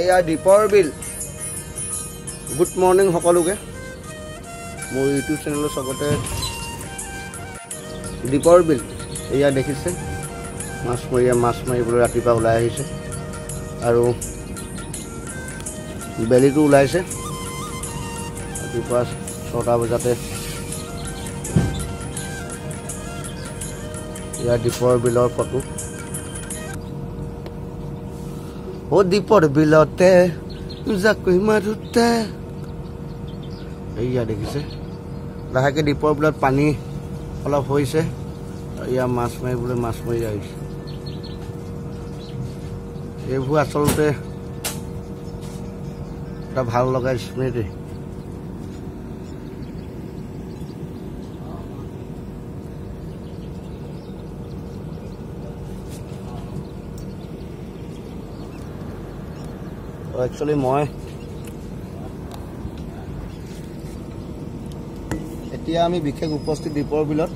এয়া দীপৰ বিল good morning সকলোকে মোৰ ইউটিউব চেনেলৰ লগতে দীপৰ বিল এয়া দেখিছে মাছমৰীয়া মাছ মাৰিবলৈ ৰাতিপুৱা ওলাই আহিছে আৰু বেলিটো ওলাইছে ৰাতিপুৱা 6টা বজাতে এয়া দীপৰ বিলৰ ফটো ও দীপৰ বিলতে জাকৈ মাৰোতে এয়া দেখিছে লাহেকে দীপৰ বিলত পানী অলপ হৈছে এয়া মাছ মাৰিবলৈ মাছ মাৰি আহিছে এইবোৰ আচলতে এটা ভাল লগা স্মৃতি একচুৱেলি মই এতিয়া আমি বিশেষ উপস্থিত দীপৰ বিলত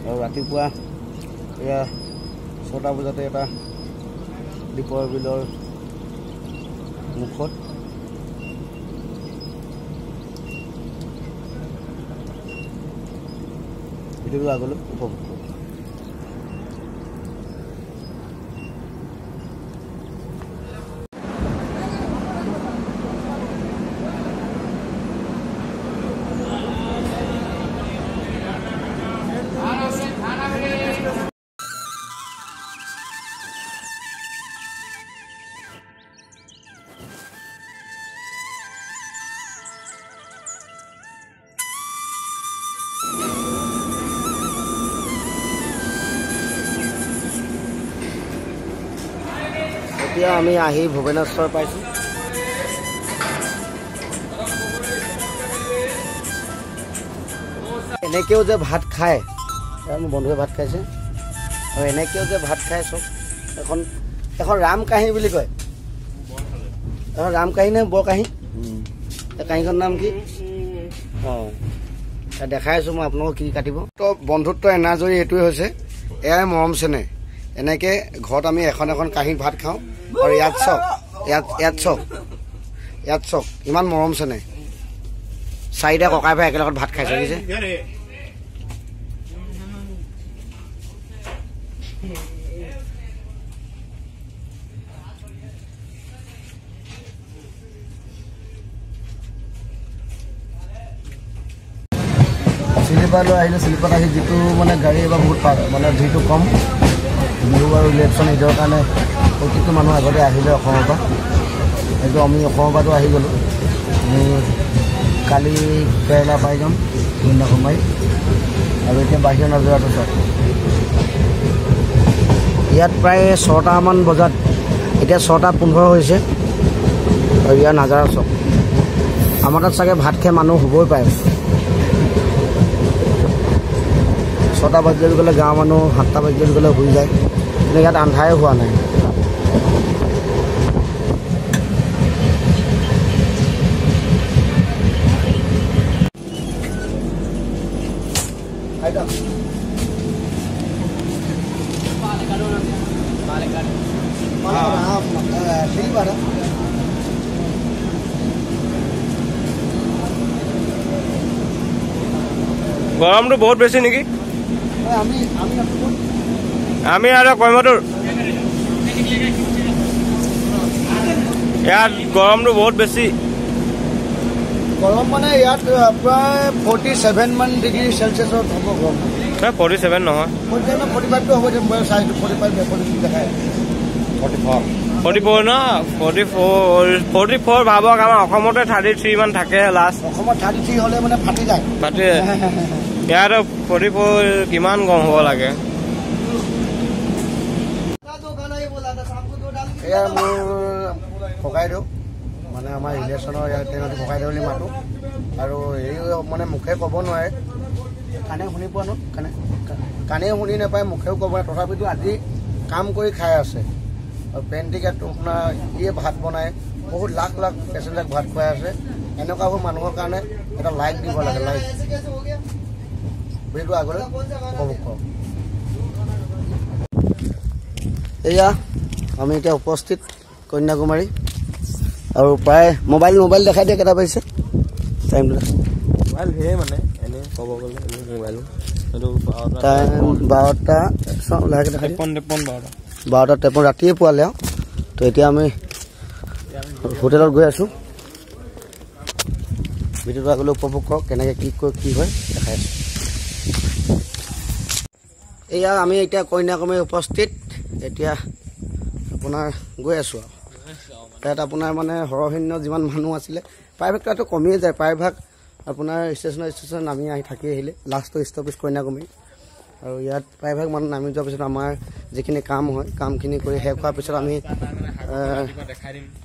আৰু ৰাতিপুৱা এয়া 6টা বজাতে এটা দীপৰ বিলৰ মুখত ভিডিঅ'টো আগলৈ উপভোগ কৰোঁ এতিয়া আমি আহি ভুৱনেশ্বৰ পাইছো এনেকেও যে ভাত খায় মোৰ বন্ধুৱে ভাত খাইছে আৰু এনেকেও যে ভাত খায় চব এখন ৰামকাহী বুলি কয় এখন ৰামকাহী নে বৰকাহী কাহিখন নাম কি অঁ দেখাই আছো মই আপোনালোকক কি কাটিব তো বন্ধুত্ব এনাজৰি এইটোৱে হৈছে এয়াই মৰম চেনেহ এনেকে ঘৰত আমি এখন কাঁহী ভাত খাওঁ আৰু ইয়াত চক ইমান মৰম চেনেহ 4টা ককাই ভাই একেলগত ভাত খাইছে দেখিছে শ্লিপাৰলৈ আহিলে শ্লিপাৰত আহি যিটো মানে গাড়ী এবাৰ বহুত মানে ভিৰটো কম বিহু আৰু ইলেকশ্যন ঈদৰ কাৰণে প্ৰতিটো মানুহ আগতে আহিলে অসমৰ পৰা এইটো আমি অসমৰ পৰাতো আহি গ'লোঁ আমি কালি কেৰেলা পাই যাম কন্যাকুমাৰী আৰু এতিয়া বাহিৰ নজৰাটো চাওক ইয়াত প্ৰায় 6টামান বজাত এতিয়া 6:15 হৈছে আৰু ইয়াৰ নাজাৰা চাওক আমাৰ তাত চাগে ভাত খাই মানুহ হ'বই পাৰে 6টা বাজিলৈ গ'লে গাঁৱৰ মানুহ 7টা বাজিলৈ গ'লে শুই যায় কিন্তু ইয়াত আন্ধাৰে হোৱা নাই গৰমটো বহুত বেছি নেকি আমি আৰু কয়মতুৰ ইয়াত গৰমটো বহুত বেছি গৰম মানে ইয়াত প্ৰায় 47 মান ডিগ্ৰী চেলচিয়াছত হ'ব গৰম 47 নহয় 45টো হ'ব মই চাইছোঁ 45 দেখায় 44 ন 44 ভাবক আমাৰ অসমতে 33 মান থাকে লাষ্ট অসমত 33 হ'লে মানে ফাটি যায় ইয়াত 44 কিমান কম হ'ব লাগে এয়া মোৰ ককাইদেউ মানে আমাৰ ৰিলেশ্যনৰ ইয়াত তেওঁলোকে ককাইদেউ বুলি মাতোঁ আৰু এই মানে মুখে ক'ব নোৱাৰে কাণে শুনি পোৱা ন কাণেও শুনি নাপায় মুখেও ক'ব নোৱাৰে তথাপিতো আজি কাম কৰি খাই আছে আৰু পেণ্টিকেটটো আপোনাৰ ইয়ে ভাত বনাই বহুত লাখ পেচেণ্জাৰক ভাত খুৱাই আছে এনেকুৱাবোৰ মানুহৰ কাৰণে এটা লাইক দিব লাগে লাইক ভিডিঅ'টো আগলৈ উপভোগ কৰক এয়া আমি এতিয়া উপস্থিত কন্যাকুমাৰী আৰু প্ৰায় মোবাইল দেখাই দিয়ে কেইটা পাইছে টাইমটো মোবাইল ধেৰ মানে এনেই ক'ব গ'লে মোবাইল এইটো 12টা লাহেকৈ দেখাই 12:53 ৰাতিয়ে পোৱালে আৰু তো এতিয়া আমি হোটেলত গৈ আছোঁ ভিডিঅ'টো আগলৈ উপভোগ কৰক কেনেকৈ কি হয় দেখাই আছোঁ এয়া আমি এতিয়া কন্যাকুমাৰী উপস্থিত এতিয়া আপোনাৰ গৈ আছোঁ আৰু তাত আপোনাৰ মানে সৰহীন্য যিমান মানুহ আছিলে প্ৰায়ভাগ তাতো কমিয়ে যায় প্ৰায়ভাগ আপোনাৰ ষ্টেচন নামি আহি থাকি আহিলে লাষ্টৰ ষ্টপেজ কন্যাকুমাৰী আৰু ইয়াত প্ৰায়ভাগ মানুহ নামি যোৱাৰ পিছত আমাৰ যিখিনি কাম হয় কামখিনি কৰি শেষ হোৱাৰ পিছত আমি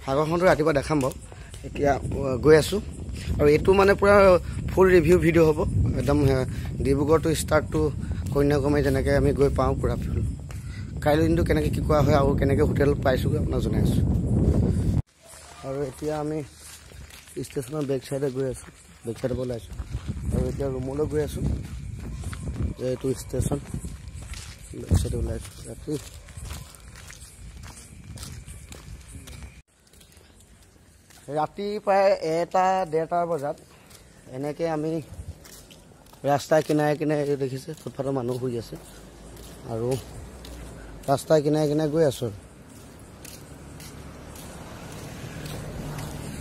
সাগৰখনটো ৰাতিপুৱা দেখাম বাৰু এতিয়া গৈ আছোঁ আৰু এইটো মানে পূৰা ফুল ৰিভিউ ভিডিঅ' হ'ব একদম Dibrugarh to start to Kanyakumari যেনেকৈ আমি গৈ পাওঁ পূৰা ফুল কাইলৈ দিনটো কেনেকৈ কি কৰা হয় আৰু কেনেকৈ হোটেল পাইছোঁগৈ আপোনাক জনাই আছোঁ আৰু এতিয়া আমি ষ্টেচনৰ বেক চাইডে গৈ আছোঁ বেক চাইডৰ পৰা ওলাইছোঁ আৰু এতিয়া ৰুমলৈ গৈ আছোঁ যে এইটো ষ্টেচন বেক চাইডে ওলাইছোঁ ৰাতি প্ৰায় 1-1:30 বজাত এনেকৈ আমি ৰাস্তাৰ কিনাৰে দেখিছে ফুটপাথৰ মানুহ শুই আছে আৰু ৰাস্তাৰ কিনাৰে গৈ আছোঁ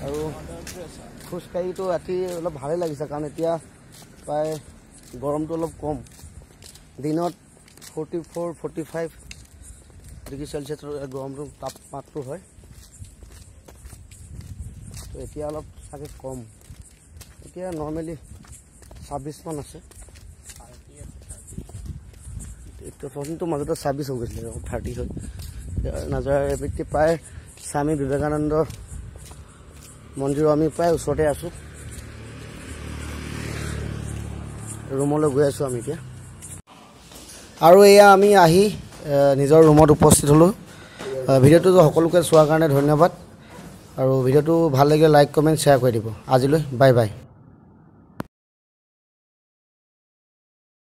আৰু খোজকাঢ়িটো ৰাতি অলপ ভালেই লাগিছে কাৰণ এতিয়া প্ৰায় গৰমটো অলপ কম দিনত 44-45 ডিগ্ৰী চেলচিয়াছৰ গৰমটো তাপমাত্ৰাটো হয় তো এতিয়া অলপ চাগে কম এতিয়া নৰ্মেলি 26 মান আছে প্ৰথমটো মাজতে 26 হৈ গৈছিলে 30 হয় নাজাৰ ব্যক্তি প্ৰায় স্বামী বিবেকানন্দ মন্দিৰৰ আমি প্ৰায় ওচৰতে আছোঁ ৰুমলৈ গৈ আছোঁ আমি এতিয়া আৰু এয়া আমি আহি নিজৰ ৰুমত উপস্থিত হ'লোঁ ভিডিঅ'টো সকলোকে চোৱাৰ কাৰণে ধন্যবাদ আৰু ভিডিঅ'টো ভাল লাগিলে লাইক কমেণ্ট শ্বেয়াৰ কৰি দিব আজিলৈ বাই বাই